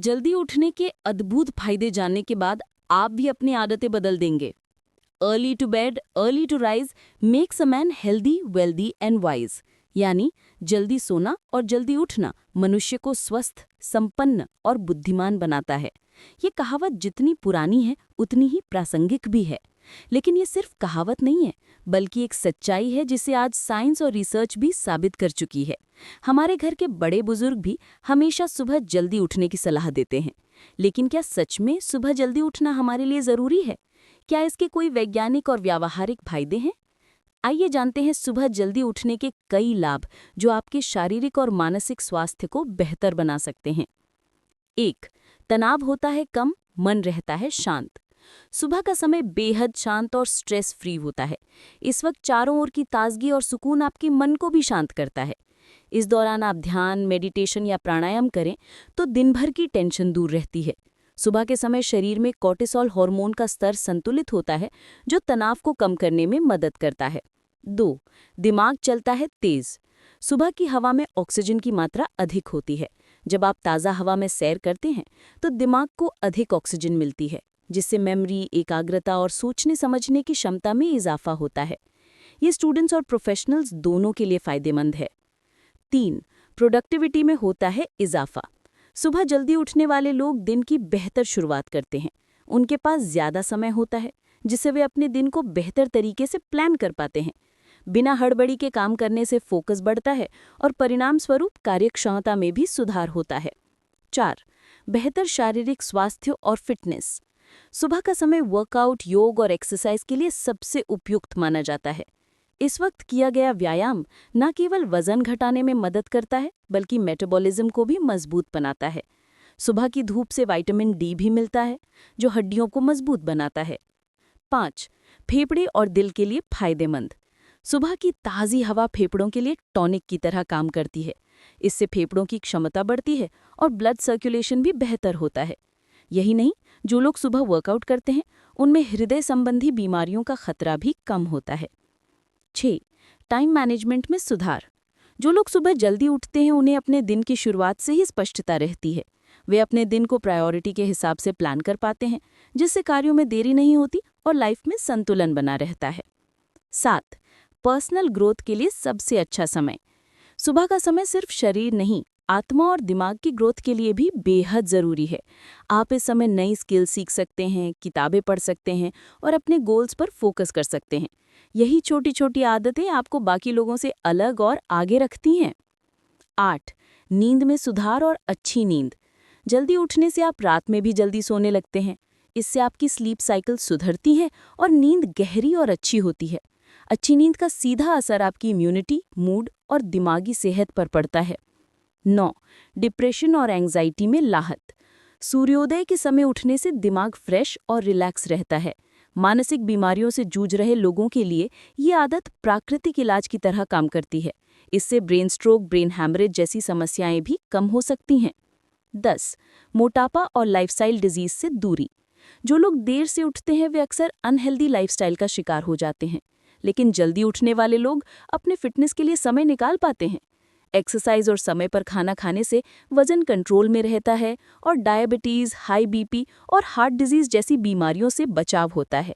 जल्दी उठने के अद्भुत फायदे जानने के बाद आप भी अपनी आदतें बदल देंगे। Early to bed, early to rise makes a man healthy, wealthy and wise. यानी जल्दी सोना और जल्दी उठना मनुष्य को स्वस्थ, संपन्न और बुद्धिमान बनाता है। ये कहावत जितनी पुरानी है उतनी ही प्रासंगिक भी है। लेकिन ये सिर्फ कहावत नहीं है, बल्कि एक सच्चाई है जिसे आज साइंस और रिसर्च भी साबित कर चुकी है। हमारे घर के बड़े बुजुर्ग भी हमेशा सुबह जल्दी उठने की सलाह देते हैं। लेकिन क्या सच में सुबह जल्दी उठना हमारे लिए जरूरी है? क्या इसके कोई वैज्ञानिक और व्यावहारिक फायदे हैं? आइए जानते हैं सुबह जल्दी उठने के कई लाभ जो आपके शारीरिक और मानसिक स्वास्थ्य को बेहतर बना सकते हैं। 1. तनाव होता है कम, मन रहता है शांत। सुबह का समय बेहद शांत और स्ट्रेस फ्री होता है। इस वक्त चारों ओर की ताजगी और सुकून आपके मन को भी शांत करता है। इस दौरान आप ध्यान, मेडिटेशन या प्राणायाम करें तो दिन भर की टेंशन दूर रहती है। सुबह के समय शरीर में कोर्टिसोल हार्मोन का स्तर संतुलित होता है, जो तनाव को कम करने में मदद करता है। 2. दिमाग चलता है तेज। सुबह की हवा में ऑक्सीजन की मात्रा अधिक होती है। जब आप ताज़ा हवा में सैर करते हैं तो दिमाग को अधिक ऑक्सीजन मिलती है, जिससे मेमोरी, एकाग्रता और सोचने समझने की क्षमता में इजाफा होता है। ये स्टूडेंट्स और प्रोफेशनल्स दोनों के लिए फायदेमंद है। 3. प्रोडक्टिविटी में होता है इजाफा। सुबह जल्दी उठने वाले लोग दिन की बेहतर शुरुआत करते हैं। उनके पास ज़्यादा समय होता है, जिससे वे अपने दिन को बेहतर तरीके से प्लान कर पाते हैं। बिना हड़बड़ी के काम करने से फोकस बढ़ता है और परिणाम स्वरूप कार्यक्षमता में भी सुधार होता है। 4. बेहतर शारीरिक स्वास्थ्य और फिटनेस। सुबह का समय वर्कआउट, योग और एक्सरसाइज के लिए सबसे उपयुक्त माना जाता है। इस वक्त किया गया व्यायाम न केवल वजन घटाने में मदद करता है, बल्कि मेटाबॉलिज्म को भी मजबूत बनाता है। सुबह की धूप से विटामिन डी भी मिलता है, जो हड्डियों को मजबूत बनाता है। 5. फेफड़े और दिल के लिए फायदेमंद। सुबह की ताज़ी हवा फेफड़ों के लिए टॉनिक की तरह काम करती है। इससे फेफड़ों की क्षमता बढ़ती है और ब्लड सर्कुलेशन भी बेहतर होता है। यही नहीं, जो लोग सुबह वर्कआउट करते हैं उनमें हृदय संबंधी बीमारियों का खतरा भी कम होता है। 6. टाइम मैनेजमेंट में सुधार। जो लोग सुबह जल्दी उठते हैं उन्हें अपने दिन की शुरुआत से ही स्पष्टता रहती है। वे अपने दिन को प्रायोरिटी के हिसाब से प्लान कर पाते हैं, जिससे कार्यों में देरी नहीं होती और लाइफ में संतुलन बना रहता है। 7. पर्सनल ग्रोथ के लिए सबसे अच्छा समय। सुबह का समय सिर्फ शरीर नहीं, आत्मा और दिमाग की ग्रोथ के लिए भी बेहद ज़रूरी है। आप इस समय नई स्किल सीख सकते हैं, किताबें पढ़ सकते हैं और अपने गोल्स पर फोकस कर सकते हैं। यही छोटी छोटी आदतें आपको बाकी लोगों से अलग और आगे रखती हैं। 8. नींद में सुधार और अच्छी नींद। जल्दी उठने से आप रात में भी जल्दी सोने लगते हैं। इससे आपकी स्लीप साइकिल सुधरती है और नींद गहरी और अच्छी होती है। अच्छी नींद का सीधा असर आपकी इम्यूनिटी, मूड और दिमागी सेहत पर पड़ता है। 9. डिप्रेशन और एंग्जाइटी में राहत। सूर्योदय के समय उठने से दिमाग फ्रेश और रिलैक्स रहता है। मानसिक बीमारियों से जूझ रहे लोगों के लिए ये आदत प्राकृतिक इलाज की तरह काम करती है। इससे ब्रेन स्ट्रोक, ब्रेन हैमरेज जैसी समस्याएं भी कम हो सकती हैं। 10. मोटापा और लाइफस्टाइल डिजीज से दूरी। जो लोग देर से उठते हैं वे अक्सर अनहेल्दी लाइफस्टाइल का शिकार हो जाते हैं, लेकिन जल्दी उठने वाले लोग अपने फिटनेस के लिए समय निकाल पाते हैं। एक्सरसाइज और समय पर खाना खाने से वजन कंट्रोल में रहता है और डायबिटीज़, हाई बीपी और हार्ट डिजीज जैसी बीमारियों से बचाव होता है।